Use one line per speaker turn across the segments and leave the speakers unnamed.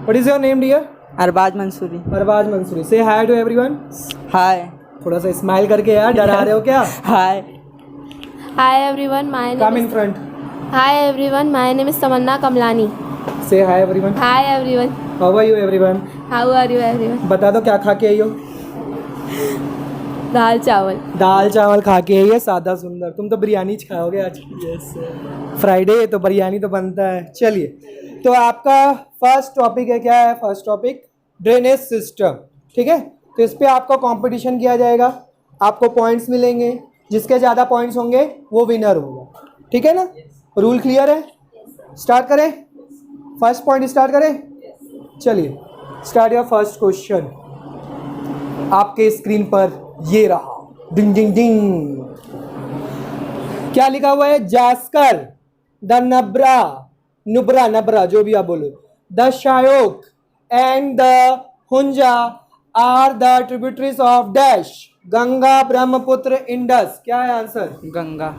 What is your name, dear?
Arbaaz Mansuri.
Arbaaz Mansuri. Say hi to everyone.
हाय।
थोड़ा सा smile करके यार, डरा रहे हो क्या?
हाय।
Hi everyone, my name
Come
is.
in front.
Hi everyone, my name is Tamanna Kamlani.
Say hi everyone.
Hi everyone.
How are you everyone?
How are you everyone?
बता दो क्या खा के आई हो?
दाल चावल।
दाल चावल खा के आई है, सादा सुंदर। तुम तो बिरयानी खाओगे आज। यस। फ्राइडे तो बिरयानी तो बनता है। चलिए, तो आपका फर्स्ट टॉपिक है, क्या है फर्स्ट टॉपिक? Drainage system. ठीक है, तो इस पे आपका कंपटीशन किया जाएगा, आपको पॉइंट्स मिलेंगे, जिसके ज़्यादा पॉइंट्स होंगे वो विनर होगा। ठीक है ना? रूल क्लियर है? स्टार्ट करें? फर्स्ट पॉइंट स्टार्ट करें? चलिए, स्टार्ट योर फर्स्ट क्वेश्चन। आपके स्क्रीन पर ये रहा, डिंग डिंग डिंग। क्या लिखा हुआ है? जास्कर, द नब्रा जो भी आप बोलो, the Shyok and the Hunza are the tributaries of dash, Ganga, Brahmaputra, Indus. क्या है आंसर?
गंगा।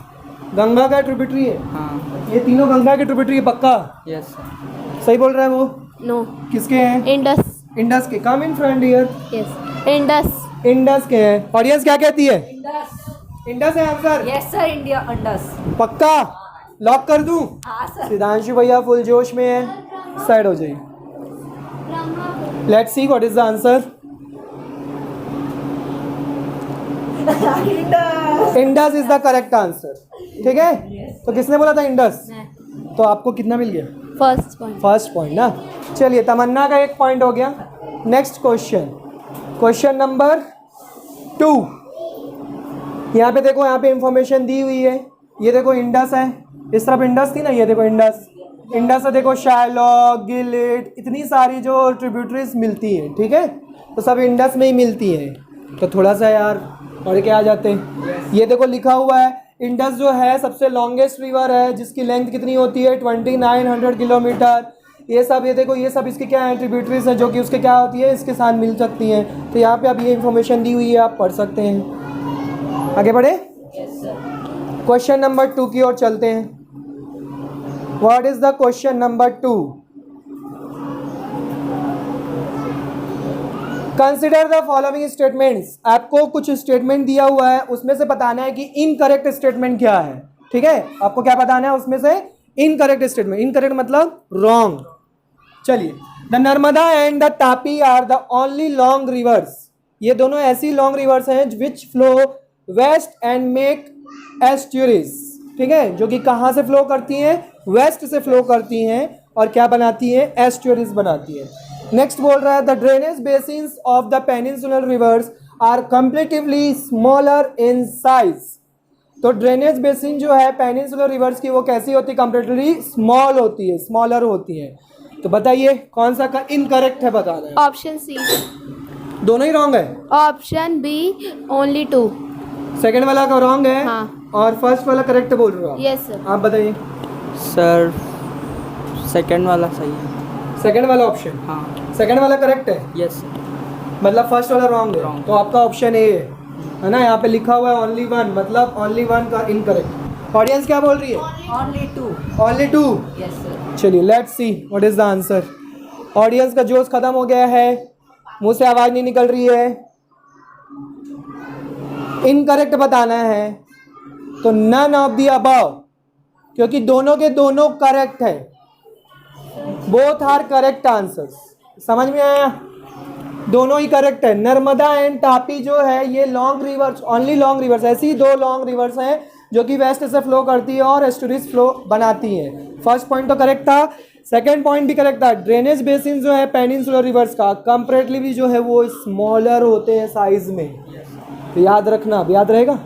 गंगा का ट्रिब्यूटरी है।
हाँ।
ये तीनों गंगा के ट्रिब्यूटरी है, पक्का?
यस।
सही बोल रहा है वो?
No.
किसके हैं?
Indus.
इंडस के। Come in front here.
Yes. Indus.
Indus के हैं। ऑडियंस क्या कहती है? इंडस है answer?
Yes sir, India Indus.
पक्का? लॉक कर दूं?
हाँ सर।
सिद्धांशु भैया फुल जोश में है, साइड हो जाइए। Let's see what is the answer. Indus is the correct answer. ठीक है, तो किसने बोला था इंडस? तो आपको कितना मिल गया?
First point.
फर्स्ट पॉइंट ना। चलिए, तमन्ना का एक पॉइंट हो गया। Next question, question number 2। यहाँ पे देखो, यहाँ पे इंफॉर्मेशन दी हुई है। ये देखो इंडस है, इस तरफ इंडस थी ना, ये देखो इंडस। इंडस से देखो शायलॉक, गिलेट, इतनी सारी जो ट्रिब्यूटरीज मिलती हैं। ठीक है, तो सब इंडस में ही मिलती हैं। तो थोड़ा सा यार पढ़ के आ जाते हैं। ये देखो लिखा हुआ है, इंडस जो है सबसे लॉन्गेस्ट रिवर है, जिसकी लेंथ कितनी होती है? 2900 किलोमीटर। ये सब, ये देखो, ये सब इसके क्या है? ट्रिब्यूटरीज हैं, जो कि उसके क्या होती है? इसके साथ मिल सकती हैं। तो यहाँ पे अब ये इन्फॉर्मेशन दी हुई है, आप पढ़ सकते हैं। आगे बढ़े? क्वेश्चन नंबर 2 की ओर चलते हैं। What is the question number 2? Consider the following statements. आपको कुछ स्टेटमेंट दिया हुआ है, उसमें से बताना है कि इनकरेक्ट स्टेटमेंट क्या है। ठीक है, आपको क्या बताना है उसमें से? Incorrect statement. इनकरेक्ट मतलब रॉन्ग। चलिए, the Narmada and the Tapi are the only long rivers. ये दोनों ऐसी लॉन्ग रिवर्स हैं which flow west and make estuaries. ठीक है, जो कि कहाँ से फ्लो करती हैं? वेस्ट से फ्लो करती हैं, और क्या बनाती हैं? एस्ट्यूरीज बनाती हैं। नेक्स्ट बोल रहा है, the drainage basins of the peninsular rivers are comparatively smaller in size. तो ड्रेनेज बेसिन जो है पेनिनसुलर रिवर्स की, वो कैसी होती है? कंपेरेटिवली स्मॉल होती है, स्मॉलर होती है। तो बताइए कौन सा का इनकरेक्ट है, बताना है।
Option C.
दोनों ही रॉन्ग है।
Option B. Only 2.
सेकंड वाला का रॉन्ग है।
हाँ।
और फर्स्ट वाला करेक्ट बोल रहे हो आप?
Yes sir.
आप बताइए।
सर सेकंड वाला सही है।
सेकंड वाला ऑप्शन?
हाँ।
सेकंड वाला करेक्ट है,
यस सर।
मतलब फर्स्ट वाला रॉन्ग है।
Wrong.
तो आपका ऑप्शन ए है ना, यहाँ पे लिखा हुआ है ओनली वन, मतलब ओनली वन का इनकरेक्ट। ऑडियंस क्या बोल रही है?
ओनली 2।
ओनली 2।
Yes sir.
चलिए, let's see what is the answer. Audience का जोश खत्म हो गया है, मुंह से आवाज नहीं निकल रही है। इनकरेक्ट बताना है, तो नन ऑफ द अबव, क्योंकि दोनों के दोनों करेक्ट है। Both are correct answers. समझ में आया? दोनों ही करेक्ट है। नर्मदा एंड तापी जो है, ये long reverse, only long reverse, ऐसी 2 लॉन्ग रिवर्स हैं जो कि वेस्ट से फ्लो करती है और एस्टुरीज फ्लो बनाती हैं। फर्स्ट पॉइंट तो करेक्ट था, सेकंड पॉइंट भी करेक्ट था। ड्रेनेज बेसिन जो है पेनिनसुलर रिवर्स का, कंपैरेटिवली जो है वो स्मॉलर होते हैं साइज में। तो याद रखना, अब याद रहेगा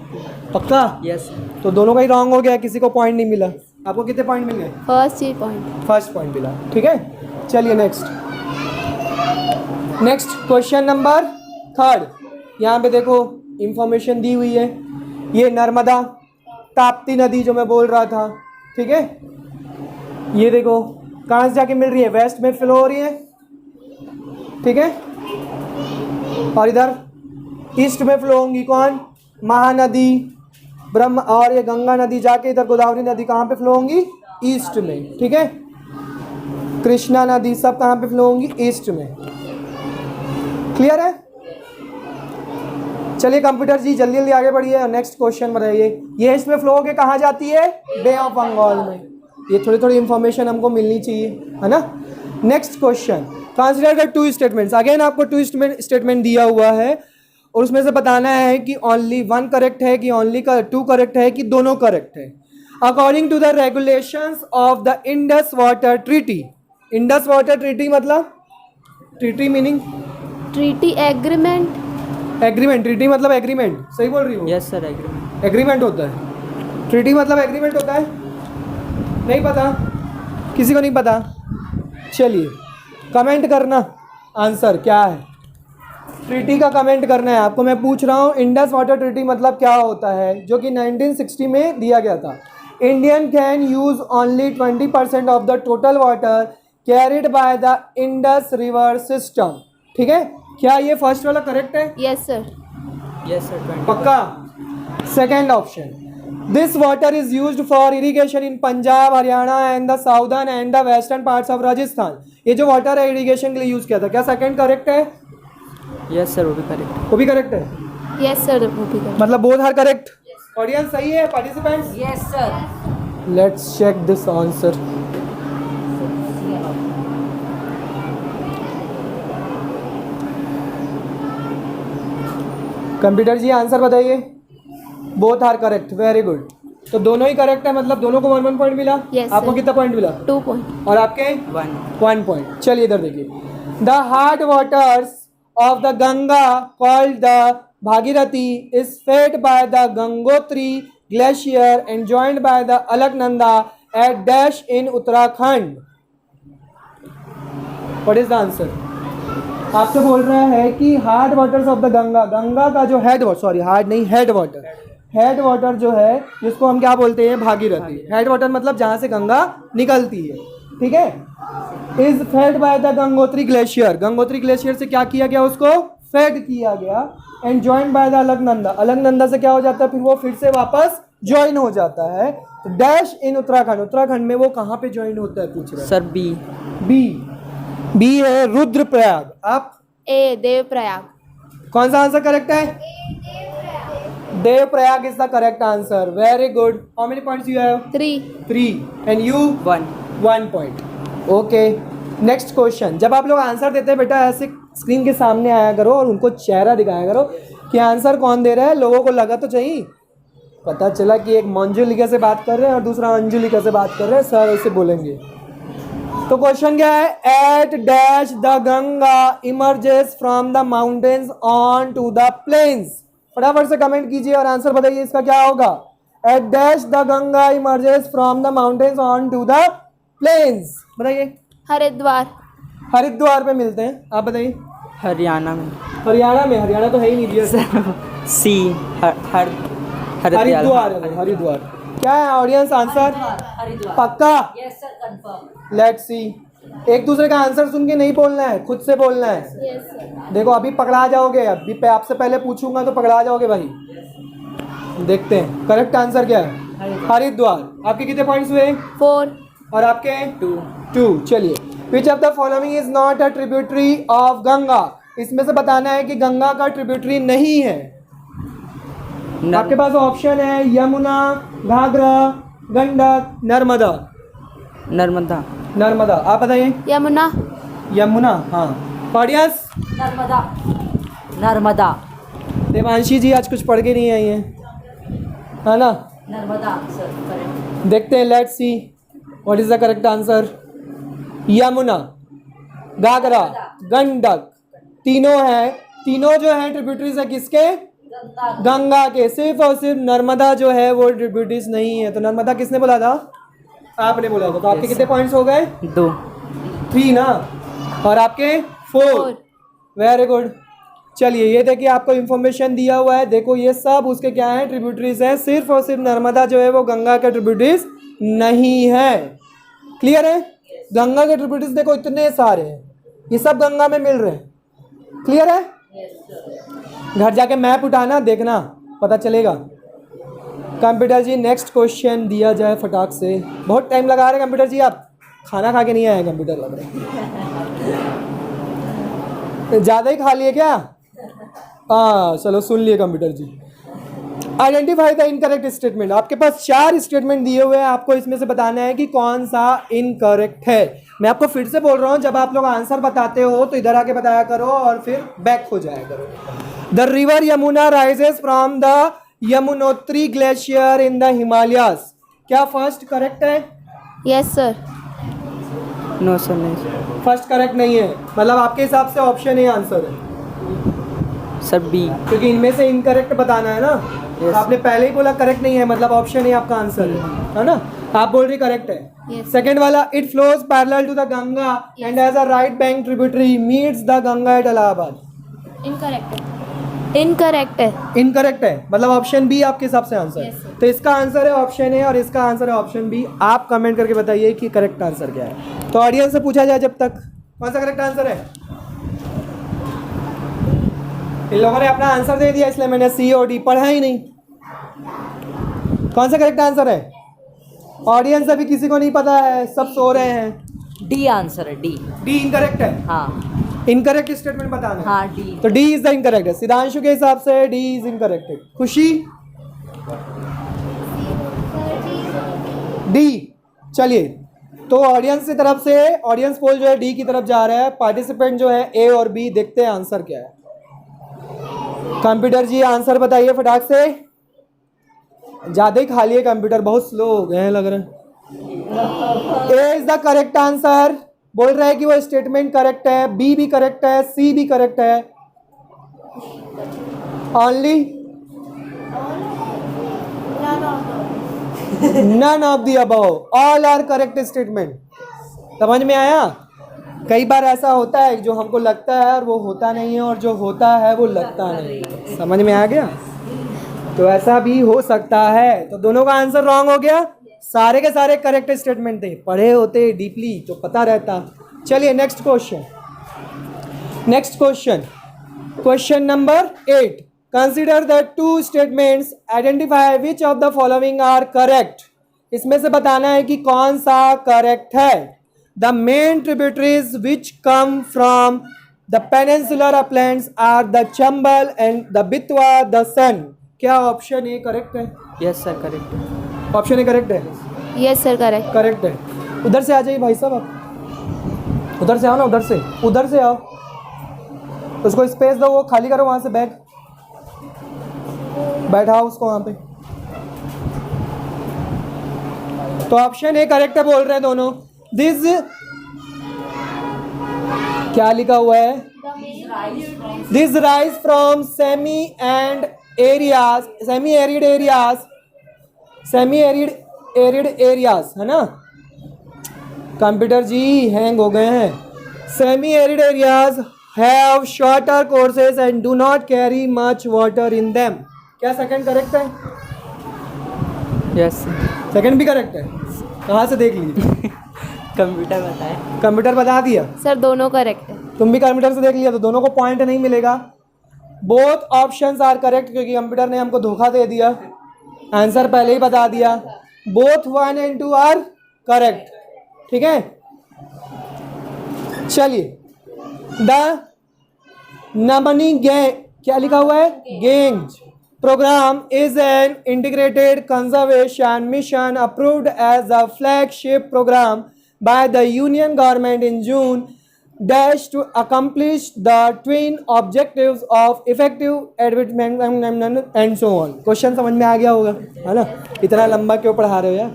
पक्का?
यस।
तो दोनों का ही रॉन्ग हो गया, किसी को पॉइंट नहीं मिला। आपको कितने पॉइंट मिल गए?
First point.
फर्स्ट पॉइंट मिला। ठीक है, चलिए नेक्स्ट। Next question number 3। यहाँ पे देखो इंफॉर्मेशन दी हुई है, ये नर्मदा ताप्ती नदी जो मैं बोल रहा था। ठीक है, ये देखो कहाँ से जाके मिल रही है? वेस्ट में फ्लो हो रही है। ठीक है, और इधर ईस्ट में फ्लो होंगी कौन? महानदी, ब्रह्म, और ये गंगा नदी जाके इधर गोदावरी नदी कहाँ पे फ्लो होंगी? ईस्ट में। ठीक है, कृष्णा नदी सब कहाँ पे फ्लो होंगी? ईस्ट में। क्लियर है? चलिए कंप्यूटर जी जल्दी जल्दी आगे बढ़िए और नेक्स्ट क्वेश्चन बताइए। ये इसमें फ्लो होके कहाँ जाती है? बे ऑफ बंगाल में। ये थोड़ी थोड़ी इंफॉर्मेशन हमको मिलनी चाहिए, है ना। Next question, consider the two statements. Again आपको टू स्टेटमेंट दिया हुआ है और उसमें से बताना है कि ओनली वन करेक्ट है कि ओनली टू करेक्ट है कि दोनों करेक्ट है। According to the regulations of the Indus water treaty. Indus water treaty मतलब treaty meaning
treaty agreement,
agreement. Treaty मतलब एग्रीमेंट, सही बोल रही हूँ?
Yes sir agreement.
एग्रीमेंट होता है। ट्रीटी मतलब एग्रीमेंट होता है? नहीं पता? किसी को नहीं पता? चलिए कमेंट करना आंसर क्या है। ट्रीटी का कमेंट करना है आपको। मैं पूछ रहा हूँ इंडस वाटर ट्रीटी मतलब क्या होता है, जो कि 1960 में दिया गया था। Indian can use only 20% of the total water carried by the Indus river system. ठीक है, क्या ये फर्स्ट वाला करेक्ट है?
yes sir,
yes sir 20।
पक्का? Second option, this water is used for irrigation in Punjab, Haryana and the southern and the western parts of Rajasthan. ये जो water है इरिगेशन के लिए यूज किया था। क्या सेकेंड करेक्ट है?
यस सर वो भी करेक्ट।
वो भी करेक्ट है,
yes sir, वो भी correct.
मतलब बोथ आर करेक्ट। ऑडियंस सही है? Participants
yes sir.
Let's check this answer. Computer ji answer बताइए। Both are correct, very good. तो दोनों ही करेक्ट है, मतलब दोनों को 1 पॉइंट मिला।
Yes,
आपको
sir.
कितना पॉइंट मिला?
2 point.
और आपके
1।
1 पॉइंट। चलिए इधर देखिए। The hard waters of the Ganga called the Bhagirathi is fed by the Gangotri glacier and joined by the Alaknanda at dash in Uttarakhand. What is the answer? आपसे बोल रहा है कि hard waters of the Ganga, Ganga का जो हेड वाटर, सॉरी हार्ड नहीं head water, head water जो है जिसको हम क्या बोलते हैं? भागीरथी। हेड वाटर मतलब जहाँ से गंगा निकलती है, ठीक है। Is fed by the Gangotri glacier, Gangotri glacier से क्या किया गया? उसको फेड किया गया। And join by the Alaknanda, Alaknanda से क्या हो जाता है? फिर वो फिर से वापस ज्वाइन हो जाता है। तो डैश इन उत्तराखंड, उत्तराखंड में वो कहाँ पे ज्वाइन होता है पूछ रहा है?
Sir B.
बी, बी है रुद्रप्रयाग। आप
A, देवप्रयाग।
कौन सा आंसर करेक्ट है? Devprayag is the correct answer. Very good. How many points you have?
3.
3 and you
1।
1 point. Okay, next question. जब आप लोग आंसर देते हैं बेटा ऐसे स्क्रीन के सामने आया करो और उनको चेहरा दिखाया करो कि आंसर कौन दे रहा है। लोगों को लगा तो चाहिए, पता चला कि एक मंजुलिका से बात कर रहे हैं और दूसरा अंजुलिका से बात कर रहे हैं, सर ऐसे बोलेंगे। तो क्वेश्चन क्या है? At dash the Ganga emerges from the mountains on to the plains. फटाफट से कमेंट कीजिए और आंसर बताइए इसका क्या होगा। At dash the Ganga emerges from the mountains on to the plains. बताइए।
हरिद्वार।
हरिद्वार पे मिलते हैं, आप बताइए।
हरियाणा में।
हरियाणा में? हरियाणा तो है ही नहीं दिया।
सी
हरिद्वार है, हरिद्वार। क्या है ऑडियंस आंसर? पक्का?
Yes sir confirm.
Let's see. एक दूसरे का आंसर सुन के नहीं बोलना है, खुद से बोलना है।
Yes sir.
देखो अभी पकड़ा जाओगे, अभी आपसे पहले पूछूंगा तो पकड़ा जाओगे भाई। देखते हैं करेक्ट आंसर क्या है। हरिद्वार। आपके कितने पॉइंट्स हुए?
4.
और आपके 2। चलिए, विच of the following is not a tributary of Ganga. इसमें से बताना है कि गंगा का ट्रिब्यूटरी नहीं है। आपके पास ऑप्शन है यमुना, घाघरा, गंडक, नर्मदा।
नर्मदा।
नर्मदा। आप बताइए।
यमुना।
यमुना, हाँ। ऑडियंस?
नर्मदा। नर्मदा।
देवांशी जी आज कुछ पढ़ के नहीं आई हैं, है ना?
Narmada sir correct.
देखते हैं, let's see what is the correct answer. Yamuna, Ghaghara, Gandak, तीनों है। तीनों जो है ट्रिब्यूटरीज है किसके? गंगा के। सिर्फ और सिर्फ नर्मदा जो है वो ट्रिब्यूटरीज नहीं है। तो नर्मदा किसने बोला था? आपने बोला था। तो आपके कितने पॉइंट्स हो गए?
2।
3 ना, और आपके 4। Very good. चलिए ये देखिए आपको इन्फॉर्मेशन दिया हुआ है। देखो ये सब उसके क्या है? ट्रिब्यूटरीज हैं। सिर्फ और सिर्फ नर्मदा जो है वो गंगा के ट्रिब्यूटरीज नहीं है। क्लियर है? गंगा के ट्रिब्यूटरीज देखो इतने सारे हैं, ये सब गंगा में मिल रहे हैं। क्लियर है? घर जाके मैप उठाना, देखना पता चलेगा। कंप्यूटर जी नेक्स्ट क्वेश्चन दिया जाए फटाक से। बहुत टाइम लगा रहे हैं कंप्यूटर जी आप, खाना खा के नहीं आया कंप्यूटर लग रहा है। ज़्यादा ही खा लिए क्या? हाँ चलो सुन लिए computer ji. Identify the incorrect statement. आपके पास 4 स्टेटमेंट दिए हुए हैं, आपको इसमें से बताना है कि कौन सा इनकरेक्ट है। मैं आपको फिर से बोल रहा हूँ, जब आप लोग आंसर बताते हो तो इधर आके बताया करो और फिर बैक हो जाया करो। The river Yamuna rises from the Yamunotri glacier in the Himalayas. क्या फर्स्ट करेक्ट है?
Yes sir.
नो सर, नहीं
फर्स्ट करेक्ट नहीं है, मतलब आपके हिसाब से ऑप्शन ए आंसर है,
सर। बी।
क्योंकि इनमें से इनकरेक्ट बताना है ना।
Yes.
आपने पहले ही बोला करेक्ट नहीं है, मतलब ऑप्शन ए आपका आंसर है ना। आप बोल रही करेक्ट है।
Yes.
सेकंड वाला, it flows parallel to the Ganga and as a right bank tributary meets the Ganga at Allahabad.
Incorrect है। इनकरेक्ट है।
इनकरेक्ट है, मतलब ऑप्शन बी आपके हिसाब से आंसर है।
Yes, sir.
तो इसका आंसर है ऑप्शन ए और इसका आंसर है ऑप्शन बी। आप कमेंट करके बताइए कि करेक्ट आंसर क्या है। तो ऑडियंस से पूछा जाए जब तक, कौन सा करेक्ट आंसर है? इन लोगों ने अपना आंसर दे दिया, इसलिए मैंने सी और डी पढ़ा ही नहीं। कौन सा करेक्ट आंसर है? ऑडियंस अभी किसी को नहीं पता है, सब सो रहे हैं।
डी आंसर है, डी।
डी इनकरेक्ट है।
हाँ
इनकरेक्ट स्टेटमेंट बताना है।
हाँ, डी।
तो डी इज द इनकरेक्ट है। सिद्धांशु के हिसाब से डी इज इनकरेक्ट है। खुशी डी। चलिए, तो ऑडियंस की तरफ से ऑडियंस पोल जो है डी की तरफ जा रहा है। पार्टिसिपेंट जो है ए और बी। देखते हैं आंसर क्या है। कंप्यूटर जी आंसर बताइए फटाक से। ज्यादा ही खा लिए कंप्यूटर, बहुत स्लो हो गए हैं लग रहा है। A is the correct answer. बोल रहा है कि वो स्टेटमेंट करेक्ट है। बी भी करेक्ट है, सी भी करेक्ट है। Only none of the above, all are correct statement. समझ में आया? कई बार ऐसा होता है जो हमको लगता है और वो होता नहीं है, और जो होता है वो लगता नहीं है। समझ में आ गया? तो ऐसा भी हो सकता है। तो दोनों का आंसर रॉन्ग हो गया। सारे के सारे करेक्ट स्टेटमेंट थे। पढ़े होते डीपली तो पता रहता। चलिए next question. Next question, question number 8। Consider the 2 statements, identify which of the following are correct. इसमें से बताना है कि कौन सा करेक्ट है। The main tributaries which come from the peninsular uplands are the Chambal and the Betwa, the Son. क्या option A correct है?
यस सर, करेक्ट है।
ऑप्शन ए करेक्ट है।
Yes sir correct.
करेक्ट है। उधर से आ जाइए भाई साहब, आप उधर से आओ ना, उधर से आओ। उसको स्पेस दो, वो खाली करो वहां से बैग, बैठाओ उसको वहां पे। तो ऑप्शन ए करेक्ट है बोल रहे हैं दोनों। दिस क्या लिखा हुआ है? This rise from semi arid areas, है ना। कंप्यूटर जी हैंग हो गए हैं। Semi arid areas have shorter courses and do not carry much water in them. क्या सेकंड करेक्ट है?
यस।
सेकंड भी करेक्ट है। कहाँ से देख लीजिए?
कंप्यूटर बताए।
कंप्यूटर बता दिया।
सर दोनों करेक्ट है।
तुम भी कंप्यूटर से देख लिया, तो दोनों को पॉइंट नहीं मिलेगा। बोथ ऑप्शंस आर करेक्ट, क्योंकि कंप्यूटर ने हमको धोखा दे दिया, आंसर पहले ही बता दिया। Both 1 and 2 are correct. ठीक है, चलिए। द नमनी गैंग, क्या लिखा हुआ है? Ganges program is an integrated conservation mission approved as a flagship program by the Union government in June dash to accomplish the twin objectives of effective advertisement and so on। Question समझ में आ गया होगा, है ना। इतना लंबा क्यों पढ़ा रहे हो यार।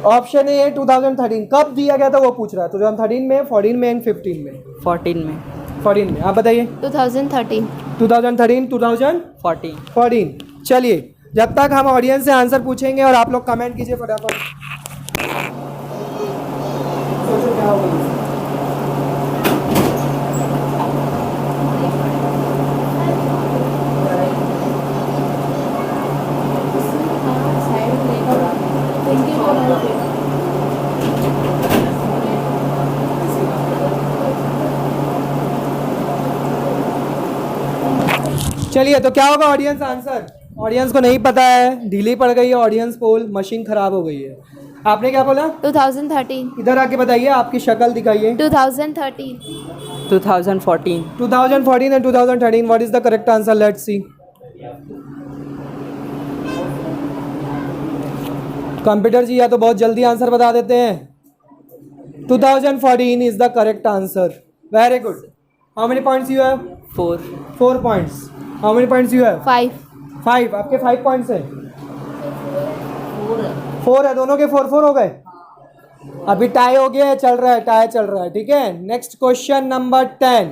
Option A 2013। कब दिया गया था वो पूछ रहा है। 2013 में, 14 में एंड 15 में?
14 में।
14 में। आप बताइए।
2013।
2013, 2014। चलिए, जब तक हम ऑडियंस से आंसर पूछेंगे और आप लोग कमेंट कीजिए फटाफट। सोचो क्या होगा। चलिए, तो क्या होगा ऑडियंस आंसर? ऑडियंस को नहीं पता है, ढीली पड़ गई है ऑडियंस पोल, मशीन खराब हो गई है। आपने क्या बोला?
2013.
इधर आके बताइए, आपकी शक्ल दिखाइए.
2013.
2014.
2014 and 2013. What is the correct answer? Let's see. Computer ji या तो बहुत जल्दी आंसर बता देते हैं. 2014 is the correct answer. Very good. How many points you have?
4.
4 points. How many points you have?
5.
5. आपके 5 points हैं. 4 है, दोनों के 4 हो गए. अभी टाई हो गया है, चल रहा है, टाई चल रहा है. ठीक है. Next question number 10.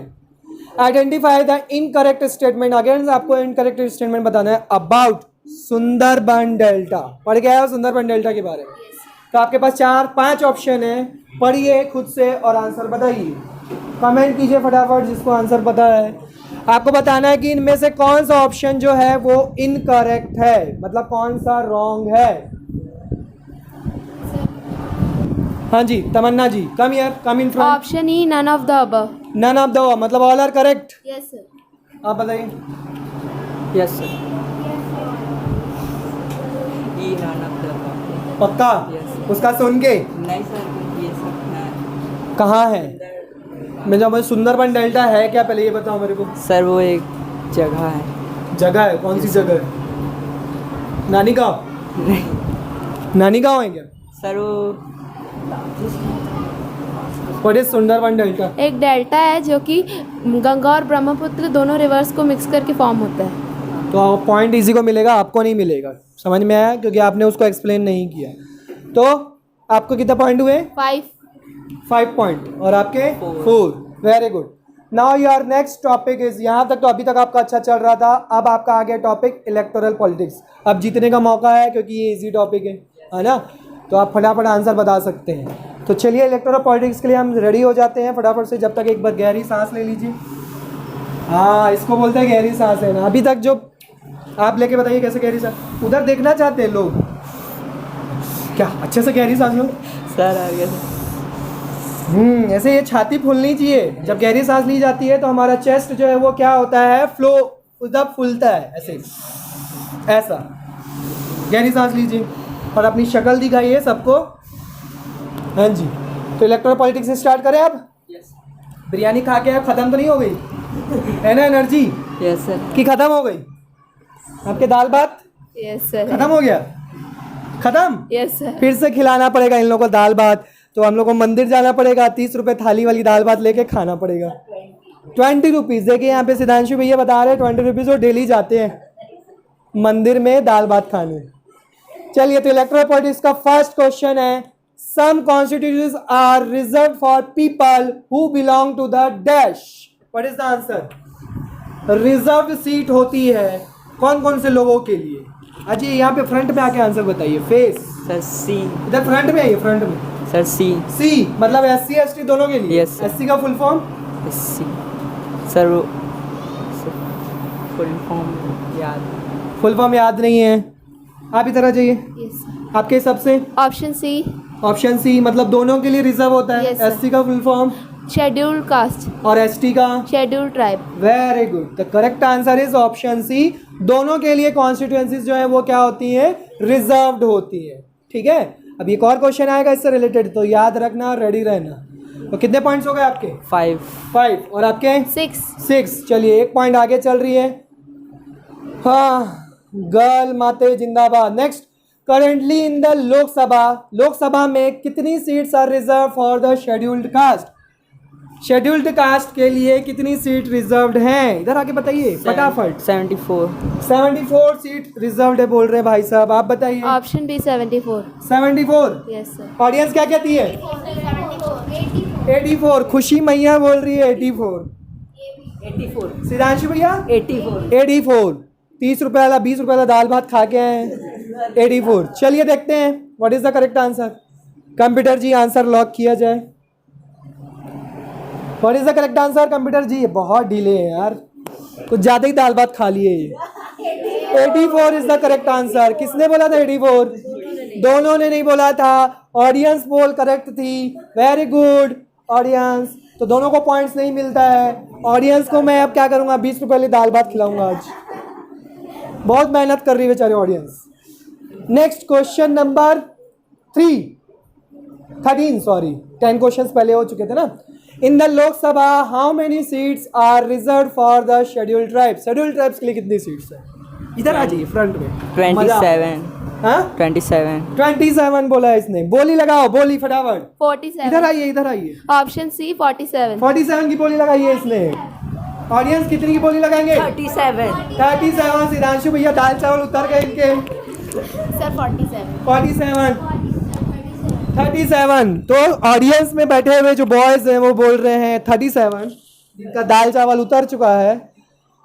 Identify the incorrect statement. Again आपको इनकरेक्ट स्टेटमेंट बताना है अबाउट सुंदरबन डेल्टा. पढ़ के आया हो सुंदरबन डेल्टा के बारे में? तो आपके पास 4-5 ऑप्शन है. पढ़िए खुद से और आंसर बताइए. कमेंट कीजिए फटाफट जिसको आंसर पता है. आपको बताना है कि इनमें से कौन सा ऑप्शन जो है वो इनकरेक्ट है, मतलब कौन सा रॉन्ग है. हाँ जी Tamanna ji, come here, come in front.
Option E, none of the above.
None of the, मतलब all are correct.
Yes, sir.
आप बताइए.
Yes, sir. E none of the above.
पक्का?
Yes.
उसका सुन के
नहीं सर, ये सब है.
कहाँ है? मैं जब सुंदरबन डेल्टा है क्या, पहले ये बताओ मेरे को.
सर वो एक जगह है.
जगह है? कौन सी जगह है? नानी गाँव?
नहीं
नानी गाँव है क्या?
सर वो
व्हाट इज सुंदरबन डेल्टा?
एक डेल्टा है जो कि गंगा और ब्रह्मपुत्र दोनों रिवर्स को मिक्स करके फॉर्म होता है.
तो पॉइंट इजी को मिलेगा, आपको नहीं मिलेगा. समझ में आया? क्योंकि आपने उसको एक्सप्लेन नहीं किया. तो आपको कितना पॉइंट हुए?
5.
5 पॉइंट. और आपके
4.
4. Very good. Now your next topic is, यहाँ तक तो अभी तक आपका अच्छा चल रहा था. अब आपका आ गया टॉपिक इलेक्टोरल पॉलिटिक्स. अब जीतने का मौका है क्योंकि ये इजी टॉपिक है ना. तो आप फटाफट आंसर बता सकते हैं. तो चलिए इलेक्टोरल पॉलिटिक्स के लिए हम रेडी हो जाते हैं फटाफट से. जब तक एक बार गहरी सांस ले लीजिए. हाँ, इसको बोलते हैं गहरी सांस लेना. अभी तक जो आप लेके बताइए कैसे गहरी सांस. उधर देखना चाहते हैं लोग क्या? अच्छे से गहरी सांस लो.
सर आ गया सर.
ऐसे ये छाती फूलनी चाहिए. जब गहरी सांस ली जाती है तो हमारा चेस्ट जो है वो क्या होता है, फ्लो उधर फूलता है. ऐसे ऐसा गहरी सांस लीजिए और अपनी शक्ल दिखाइए सबको. हाँ जी. तो इलेक्टोरल पॉलिटिक्स स्टार्ट करें अब.
यस.
बिरयानी खा के अब ख़त्म तो नहीं हो गई है ना एनर्जी
यस सर.
कि ख़त्म हो गई? आपके दाल भात
Yes, sir.
ख़त्म हो गया? ख़त्म?
Yes, sir.
फिर से खिलाना पड़ेगा इन लोगों को दाल भात. तो हम लोग को मंदिर जाना पड़ेगा, 30 रुपये थाली वाली दाल भात लेके खाना पड़ेगा. 20 रुपीज़. देखिए यहाँ पे सिद्धांशु भैया बता रहे हैं 20 रुपीज़, वो डेली जाते हैं मंदिर में दाल भात खाने. चलिए तो इलेक्टोरल पॉलिटिक्स का फर्स्ट क्वेश्चन है. Some constituencies are reserve for people who belong to the dash. What is the answer? Reserve seat होती है कौन कौन से लोगों के लिए? अजी यहाँ पे फ्रंट में आके आंसर बताइए. फेस
सर सी.
इधर फ्रंट में आइए. फ्रंट में
सर सी.
सी मतलब SC ST दोनों के लिए.
Yes, sir.
SC का फुल फॉर्म?
सी. सर वो फुल फॉर्म याद.
फुल फॉर्म याद नहीं है. आप इधर आ जाइए.
Yes, sir.
आपके हिसाब से
Option C,
ऑप्शन सी मतलब दोनों के लिए रिजर्व होता है.
Yes, sir.
SC का फुल फॉर्म
scheduled caste,
और ST का.
scheduled tribe.
Very good. The correct answer is option C. दोनों के लिए कॉन्स्टिट्यूएंसीज जो है वो क्या होती हैं? रिजर्व्ड होती है. ठीक है. अब एक और क्वेश्चन आएगा इससे रिलेटेड, तो याद रखना, रेडी रहना. तो कितने पॉइंट्स हो गए आपके?
5.
5. और आपके?
6.
6. चलिए 1 पॉइंट आगे चल रही है. हाँ, गर्ल माते जिंदाबाद. Next, currently in the Lok Sabha में कितनी seats are reserve for the scheduled caste? Scheduled caste के लिए कितनी सीट रिजर्व्ड हैं? इधर आके बताइए फटाफट.
74.
74 सीट रिजर्व्ड है बोल रहे हैं भाई साहब. आप बताइए.
Option B, 74.
74.
Yes, sir.
Audience क्या कहती है? 84. खुशी मैया बोल रही है 84.
84.
सिद्धांशु भैया
84.
84. 30 रुपये वाला 20 रुपये वाला दाल भात खा के आए. 84. चलिए देखते हैं what is the correct answer. Computer ji answer lock किया जाए. What is the correct answer computer ji? बहुत डिले है यार, कुछ ज़्यादा ही दाल भात खा लिए ये. 84 इज द करेक्ट आंसर. किसने बोला था 84? दोनों ने नहीं बोला था. ऑडियंस पोल करेक्ट थी. Very good audience. तो दोनों को पॉइंट्स नहीं मिलता है. ऑडियंस को मैं अब क्या करूँगा, 20 रुपये वाली दाल भात खिलाऊंगा आज. बहुत मेहनत कर रही है बेचारे audience. Next question number 3. 13 sorry 10 questions पहले हो चुके थे ना. In the Lok Sabha how many seats are reserve for the scheduled tribes. Scheduled tribes के लिए कितनी सीट्स है? इधर आ जाइए फ्रंट में.
27.
हाँ
27.
27 बोला है इसने. बोली लगाओ, बोली फटाफट.
47.
इधर आइए, इधर आइए.
Option C 47.
47 की बोली लगाई है इसने. ऑडियंस कितनी की बोली लगाएंगे?
37.
37. सिद्धांशु भैया दाल चावल उतर गए इनके.
सर 47.
47. 37. तो ऑडियंस में बैठे हुए जो बॉयज हैं वो बोल रहे हैं 37, जिनका दाल चावल उतर चुका है.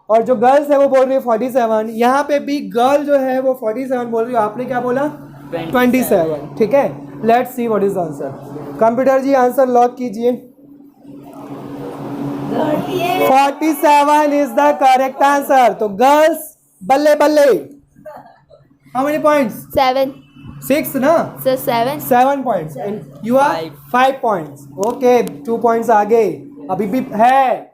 और जो गर्ल्स है वो बोल रही है 47. यहाँ पे भी गर्ल जो है वो 47 बोल रही है. आपने क्या बोला? 27. ठीक है. Let's see what is answer. Computer ji answer lock कीजिए. 47 इज द करेक्ट आंसर. तो गर्ल्स बल्ले बल्ले. How many points?
7.
6 ना.
Sir 7.
7 points and you are 5 points. Okay 2 points आगे. अभी भी है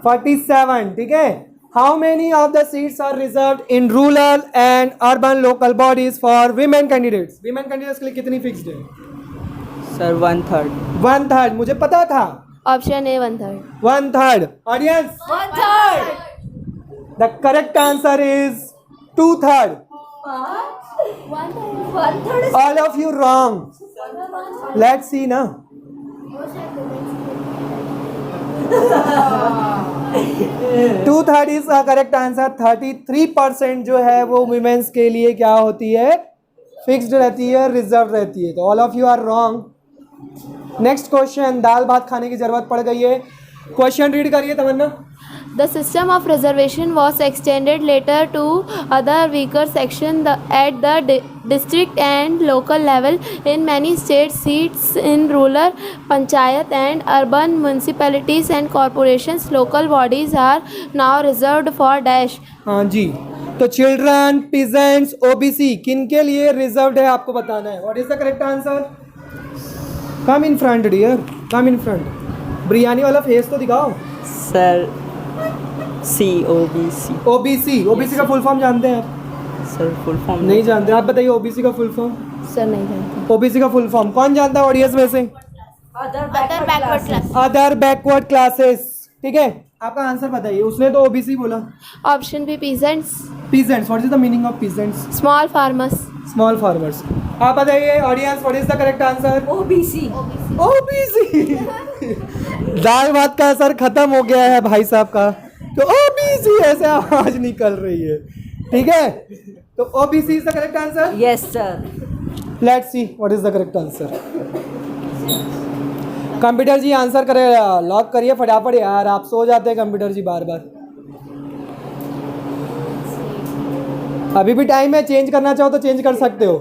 47. ठीक है. How many of the seats are reserved in rural and urban local bodies for women candidates. Women candidates के लिए कितनी फिक्स्ड है?
Sir, 1/3.
1/3. मुझे पता था.
Option A 1/3.
1/3. Audience
1/3.
The correct answer is 2/3.
1/3.
All of you wrong. Let's see ना. 2/3 is correct answer. 33% जो है वो वुमेन्स के लिए क्या होती है? फिक्स्ड रहती है, रिजर्व रहती है. तो all of you are wrong. Next question. दाल भात खाने की जरूरत पड़ गई है. क्वेश्चन रीड करिए तमन्ना.
The system of reservation was extended later to other weaker sections at the district and local level. In many states, seats in rural panchayat and urban municipalities and corporations, local bodies are now reserved for dash.
हाँ जी. तो children, peasants, OBC किन के लिए reserved है आपको बताना है. What is the correct answer? Come in front dear, come in front. Biryani वाला फेस तो दिखाओ.
Sir, OBC.
ओबीसी. ओबीसी का फुल फॉर्म जानते हैं आप?
Sir, full form.
नहीं जानते. आप बताइए ओबीसी का फुल फॉर्म.
सर नहीं जानते.
ओबीसी का फुल फॉर्म कौन जानता है ऑडियंस में से?
Other backward class.
Other backward classes. ठीक है. आपका आंसर बताइए. उसने तो ओबीसी बोला.
Option B peasants.
Peasants. What is the meaning of peasants?
Small farmers.
Small farmers. आप बताइए audience what is the correct answer?
OBC.
OBC. दाल भात का असर खत्म हो गया है भाई साहब का. तो ओबीसी ऐसे आवाज निकल रही है. ठीक है. तो OBC is the correct answer.
Yes, sir.
Let's see what is the correct answer. Computer ji answer करे. लॉक करिए फटाफट यार. आप सो जाते हैं कंप्यूटर जी बार बार. अभी भी टाइम है. चेंज करना चाहो तो चेंज कर सकते हो.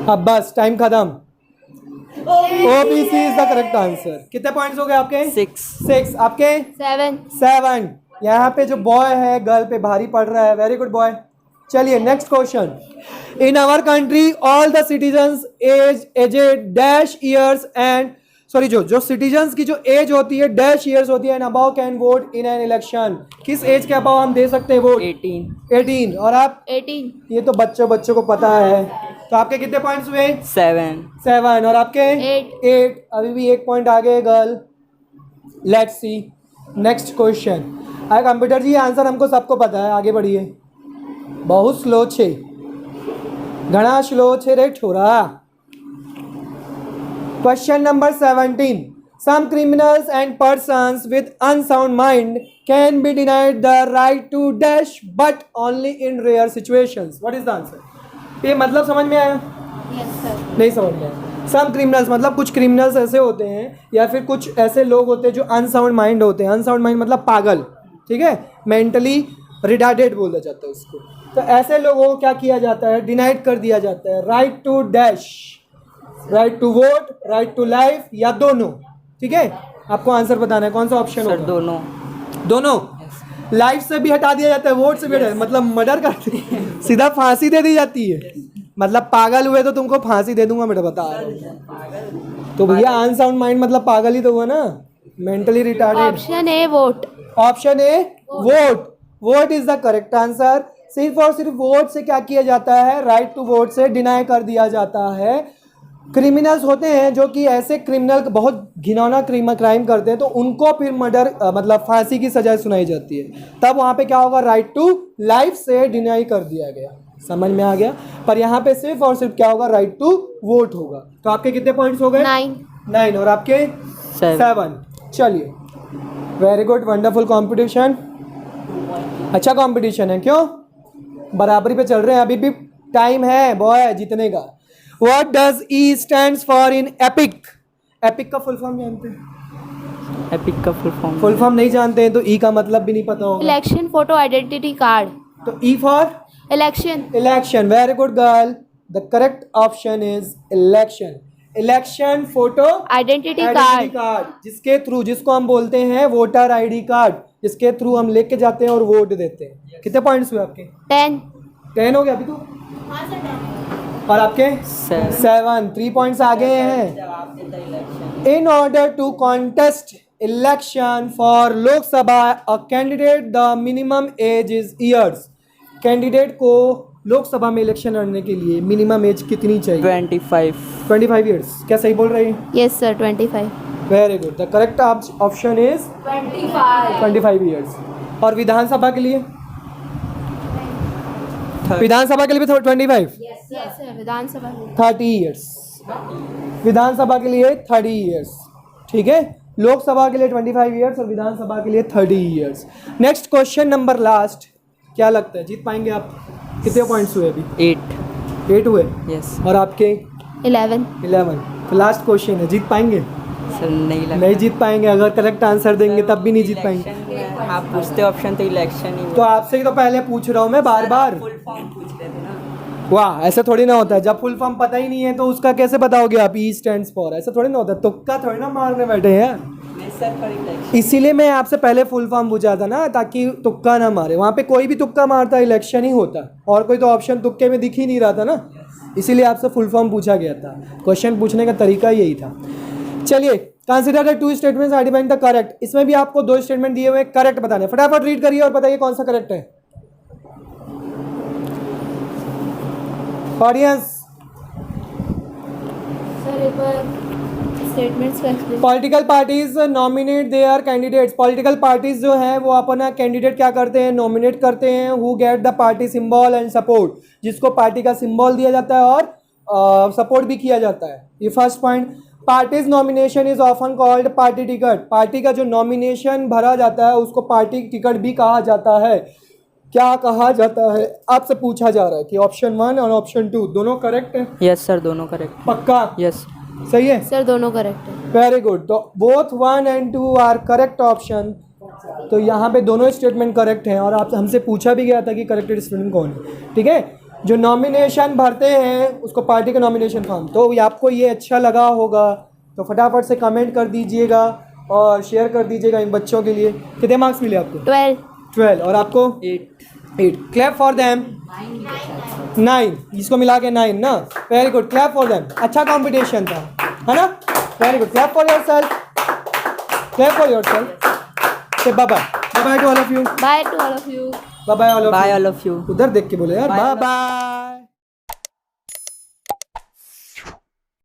अब बस टाइम खत्म. OBC is the correct answer. कितने पॉइंट्स हो गए आपके? 6. आपके
7.
7. यहाँ पे जो बॉय है गर्ल पे भारी पड़ रहा है. Very good boy. चलिए next question. In our country all the citizens aged dash years and sorry जो सिटीजन्स की जो एज होती है डैश ईयर्स होती है and above can vote in an election. किस एज के अबव हम दे सकते हैं वोट? 18. और आप?
18.
ये तो बच्चों को पता है. तो आपके कितने पॉइंट्स हुए? 7. और आपके? 8. अभी भी 1 पॉइंट आगे girl. Let's see next question. अरे कंप्यूटर जी आंसर हमको सबको पता है. आगे बढ़िए. बहुत स्लो छे. घना स्लो छे रे छोरा. Question number 17. Some criminals and persons with unsound mind can be denied the right to dash but only in rare situations. What is the answer? ये मतलब समझ में आया?
Yes sir.
नहीं समझ में आया. Some criminals मतलब कुछ criminals ऐसे होते हैं या फिर कुछ ऐसे लोग होते हैं जो unsound mind होते हैं. unsound mind मतलब पागल. ठीक है. mentally retarded बोला जाता है उसको. तो ऐसे लोगों को क्या किया जाता है? डिनाइड कर दिया जाता है right to dash. Right to vote, right to life या दोनों. ठीक है. आपको आंसर बताना है कौन सा ऑप्शन होगा? दोनों. लाइफ से भी हटा दिया जाता है, वोट से भी हटा, मतलब मर्डर करते सीधा फांसी दे दी जाती है. मतलब पागल हुए तो तुमको फांसी दे दूंगा मैं बता रहा हूँ. तो भैया अनसाउंड माइंड मतलब पागल ही तो हुआ ना. Mentally retarded.
Option A vote.
Option A vote. Vote is the correct answer. सिर्फ और सिर्फ वोट से क्या किया जाता है, राइट टू वोट से डिनाई कर दिया जाता है। क्रिमिनल्स होते हैं जो कि ऐसे क्रिमिनल बहुत घिनौना क्राइम करते हैं तो उनको फिर मर्डर मतलब फांसी की सजा सुनाई जाती है, तब वहाँ पे क्या होगा, राइट टू लाइफ से डिनाई कर दिया गया। समझ में आ गया। पर यहाँ पे सिर्फ और सिर्फ क्या होगा, राइट टू वोट होगा। तो आपके कितने पॉइंट्स हो गए? 9 और आपके 7। चलिए, वेरी गुड, वंडरफुल कंपटीशन, अच्छा कंपटीशन है। क्यों? बराबरी पे चल रहे हैं, अभी भी टाइम है बॉय जीतने का। What does E stands for in epic? Epic का फुल फॉर्म जानते हैं?
एपिक का
फुल फॉर्म नहीं जानते हैं तो ई का मतलब भी नहीं पता होगा।
Election photo identity card.
तो E for
election.
Election, very good girl, the correct option is election. Election photo
identity
card,
card.
जिसके थ्रू, जिसको हम बोलते हैं वोटर आईडी कार्ड, जिसके थ्रू हम लेके जाते हैं और वोट देते हैं। कितने पॉइंट्स हुए आपके?
10
हो गया अभी तो। और आपके 7, 3 पॉइंट्स आ गए हैं। In order to contest election for Lok Sabha a candidate the minimum age is years. Candidate को लोकसभा में इलेक्शन लड़ने के लिए मिनिमम एज कितनी चाहिए? 25 ईयर्स। क्या सही बोल रहे हैं?
Yes sir, 25।
Very good, the correct option is 25 years. और विधानसभा के लिए? विधानसभा के लिए भी 25?
यस सर, विधानसभा में
30 ईयर्स। विधानसभा के लिए 30 ईयर्स, ठीक है। लोकसभा के लिए 25 ईयर्स और विधानसभा के लिए 30 years. Next question number last, क्या लगता है जीत पाएंगे आप? कितने पॉइंट्स हुए अभी? 8 हुए।
यस।
और आपके?
11।
तो लास्ट क्वेश्चन है, जीत पाएंगे?
सर
नहीं जीत पाएंगे। अगर करेक्ट आंसर देंगे तब भी नहीं जीत पाएंगे।
आप पूछते ऑप्शन तो इलेक्शन ही।
तो आपसे ही तो पहले पूछ रहा हूँ मैं बार बार।
फुल फॉर्म पूछ रहे थे ना।
वाह, ऐसा थोड़ी ना होता है। जब फुल फॉर्म पता ही नहीं है तो उसका कैसे बताओगे आप? ई स्टैंड्स फॉर, ऐसा थोड़ी ना होता है। तुक्का थोड़ी ना मारने बैठे हैं।
नहीं सर, फॉर इलेक्शन।
इसीलिए मैं आपसे पहले फुल फॉर्म पूछा था ना, ताकि तुक्का ना मारे। वहाँ पे कोई भी तुक्का मारता इलेक्शन ही होता, और कोई तो ऑप्शन तुक्के में दिख ही नहीं रहा था ना, इसीलिए आपसे फुल फॉर्म पूछा गया था। क्वेश्चन पूछने का तरीका यही था। चलिए, consider the 2 statements identifying the correct. इसमें भी आपको 2 स्टेटमेंट दिए हुए हैं, करेक्ट बताने। फटाफट रीड करिए और बताइए कौन सा करेक्ट है। ऑडियंस,
सर एक बार स्टेटमेंट्स का explain.
Political parties nominate their candidates. Political parties जो है वो अपना कैंडिडेट क्या करते हैं? नॉमिनेट करते हैं। Who get the party symbol and support, जिसको पार्टी का सिंबल दिया जाता है और सपोर्ट भी किया जाता है। ये first point. Parties nomination is often called party ticket. Party का जो नॉमिनेशन भरा जाता है उसको पार्टी टिकट भी कहा जाता है। क्या कहा जाता है? आपसे पूछा जा रहा है कि ऑप्शन 1 और ऑप्शन 2 दोनों करेक्ट है?
यस सर, दोनों करेक्ट।
पक्का?
यस।
सही है
सर, दोनों करेक्ट है।
Very good. तो both 1 and 2 are correct option. तो यहाँ पे दोनों स्टेटमेंट करेक्ट हैं और आप हमसे पूछा भी गया था कि करेक्टेड स्टेटमेंट कौन है, ठीक है। जो नॉमिनेशन भरते हैं उसको पार्टी का नॉमिनेशन फॉर्म। तो आपको ये अच्छा लगा होगा तो फटाफट से कमेंट कर दीजिएगा और शेयर कर दीजिएगा इन बच्चों के लिए। कितने मार्क्स मिले आपको? 12। और आपको? 8। Clap for them. 9, इसको मिला के 9 ना। Very good, clap for them. अच्छा कंपटीशन था, है ना? Very good, clap for yourself. Clap for yourself. Say bye bye. Bye bye to all of you.
Bye to all of you.
Bye bye all of you.
Bye all of you.
उधर देख के बोले यार, bye bye.